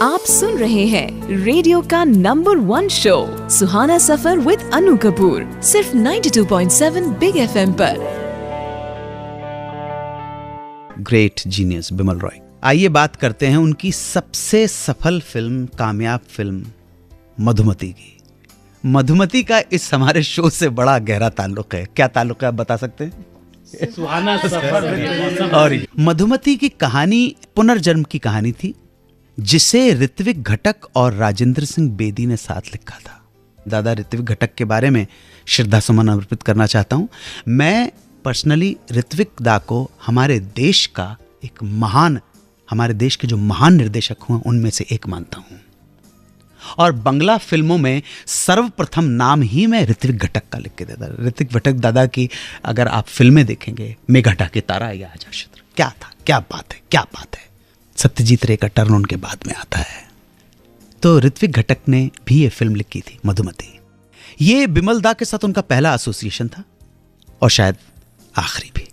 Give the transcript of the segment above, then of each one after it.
आप सुन रहे हैं रेडियो का number 1 show Suhana Safar with Anu Kapoor, सिर्फ 92.7 बिग एफएम पर। Great genius Bimal Roy. आइए बात करते हैं उनकी सबसे सफल फिल्म, कामयाब फिल्म मधुमती की। मधुमती का इस हमारे शो से बड़ा गहरा ताल्लुक है। क्या ताल्लुक है आप बता सकते हैं? सुहाना सफर। और मधुमती की कहानी पुनर्जन्म की कहानी थी, जिसे ऋत्विक घटक और राजेंद्र सिंह बेदी ने साथ लिखा था। दादा ऋत्विक घटक के बारे में श्रद्धा सुमन अर्पित करना चाहता हूं। मैं पर्सनली ऋत्विक दा को हमारे देश का एक महान, हमारे देश के जो महान निर्देशक हुए उनमें से एक मानता हूं। और बंगला फिल्मों में सर्वप्रथम नाम ही मैं ऋत्विक घटक का लिख के देता। ऋत्विक घटक दादा की अगर आप फिल्में देखेंगे, मेघाटा के तारा या आजा शत्रु, क्या था, क्या बात है, क्या बात है। सत्यजीत रे का टर्न उनके बाद में आता है। तो ऋत्विक घटक ने भी ये फिल्म लिखी थी मधुमती। ये बिमल दा के साथ उनका पहला एसोसिएशन था और शायद आखिरी भी।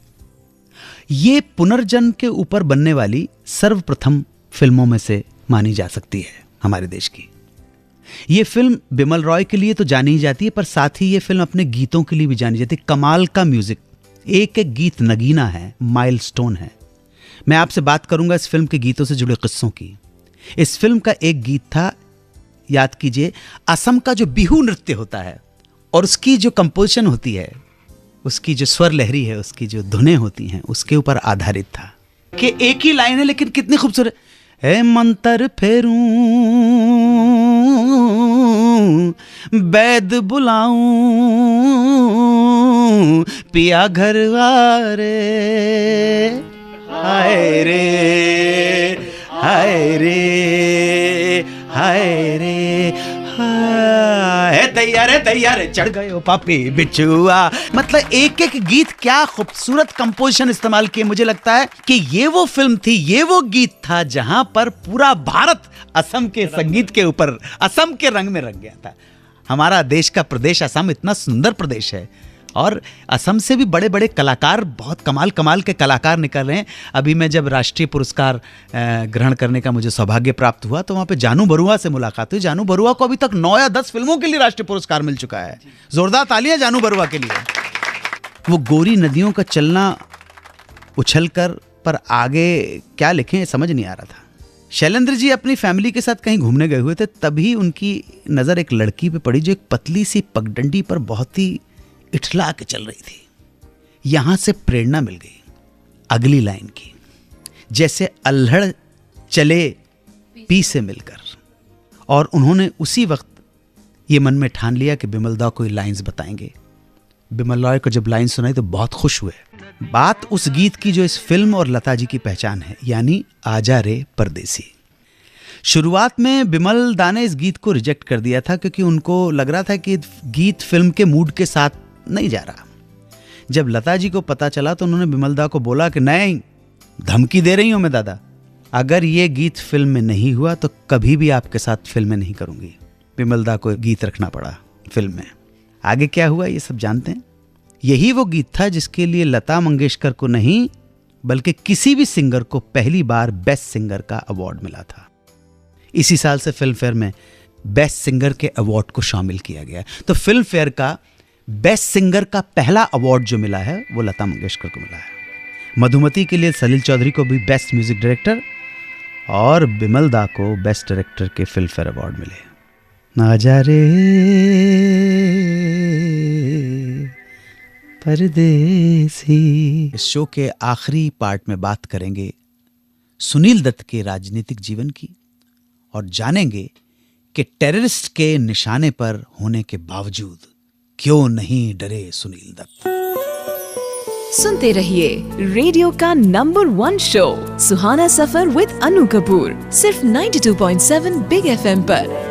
ये पुनर्जन्म के ऊपर बनने वाली सर्वप्रथम फिल्मों में से मानी जा सकती है हमारे देश की। ये फिल्म बिमल रॉय के लिए तो जानी ही जाती है, पर साथ ही ये फिल्म अपने गीतों के लिए भी जानी जाती है। कमाल का म्यूजिक, एक एक गीत नगीना है, माइलस्टोन है। मैं आपसे बात करूंगा इस फिल्म के गीतों से जुड़े किस्सों की। इस फिल्म का एक गीत था, याद कीजिए, असम का जो बिहू नृत्य होता है और उसकी जो कंपोजिशन होती है, उसकी जो स्वर लहरी है, उसकी जो धुनें होती हैं, उसके ऊपर आधारित था। कि एक ही लाइन है लेकिन कितनी खूबसूरत है। मंतर फेरूं बैद बुलाऊं पिया घर आ रे, हाय रे हाय रे हाय रे हाय, तैयार चढ़ गए हो पापी बिचुआ। मतलब एक एक गीत, क्या खूबसूरत कंपोजिशन इस्तेमाल किए। मुझे लगता है कि ये वो फिल्म थी, ये वो गीत था जहां पर पूरा भारत असम के संगीत के ऊपर, असम के रंग में रंग गया था। हमारा देश का प्रदेश असम इतना सुंदर प्रदेश है और असम से भी बड़े बड़े कलाकार, बहुत कमाल के कलाकार निकल रहे हैं। अभी मैं जब राष्ट्रीय पुरस्कार ग्रहण करने का मुझे सौभाग्य प्राप्त हुआ तो वहाँ पे जानू बरुआ से मुलाकात हुई। जानू बरुआ को अभी तक 9 या 10 फिल्मों के लिए राष्ट्रीय पुरस्कार मिल चुका है। जोरदार तालियां जानू बरुआ के लिए। वो गोरी नदियों का चलना उछल कर, पर आगे क्या लिखें समझ नहीं आ रहा था। शैलेंद्र जी अपनी फैमिली के साथ कहीं घूमने गए हुए थे, तभी उनकी नज़र एक लड़की पे पड़ी जो एक पतली सी पगडंडी पर बहुत ही इठला के चल रही थी। यहां से प्रेरणा मिल गई अगली लाइन की, जैसे अल्हड़ चले पी से मिलकर। और उन्होंने उसी वक्त ये मन में ठान लिया कि बिमल दा को ये लाइंस बताएंगे। बिमल रॉय को जब लाइन सुनाई तो बहुत खुश हुए। बात उस गीत की जो इस फिल्म और लता जी की पहचान है, यानी आजा रे परदेसी। शुरुआत में बिमल दा ने इस गीत को रिजेक्ट कर दिया था क्योंकि उनको लग रहा था कि गीत फिल्म के मूड के साथ नहीं जा रहा। जब लता जी को पता चला तो उन्होंने बिमल दा को बोला कि नहीं, धमकी दे रही हूं मैं दादा, अगर ये गीत फिल्म में नहीं हुआ तो कभी भी आपके साथ फिल्में नहीं करूंगी। बिमल दा को गीत रखना पड़ा फिल्म में। आगे क्या हुआ ये सब जानते हैं। यही वो गीत था जिसके लिए लता मंगेशकर को नहीं बल्कि किसी भी सिंगर को पहली बार बेस्ट सिंगर का अवार्ड मिला था। इसी साल से फिल्म फेयर में बेस्ट सिंगर के अवार्ड को शामिल किया गया। तो फिल्म फेयर का बेस्ट सिंगर का पहला अवार्ड जो मिला है वो लता मंगेशकर को मिला है। मधुमती के लिए सलील चौधरी को भी बेस्ट म्यूजिक डायरेक्टर और बिमल दा को बेस्ट डायरेक्टर के फिल्म फेयर अवार्ड मिले। आजा रे परदेसी। इस शो के आखिरी पार्ट में बात करेंगे सुनील दत्त के राजनीतिक जीवन की और जानेंगे कि टेररिस्ट के निशाने पर होने के बावजूद क्यों नहीं डरे सुनील दत्त। सुनते रहिए रेडियो का number 1 show Suhana Safar with Anu Kapoor, सिर्फ 92.7 बिग एफएम पर।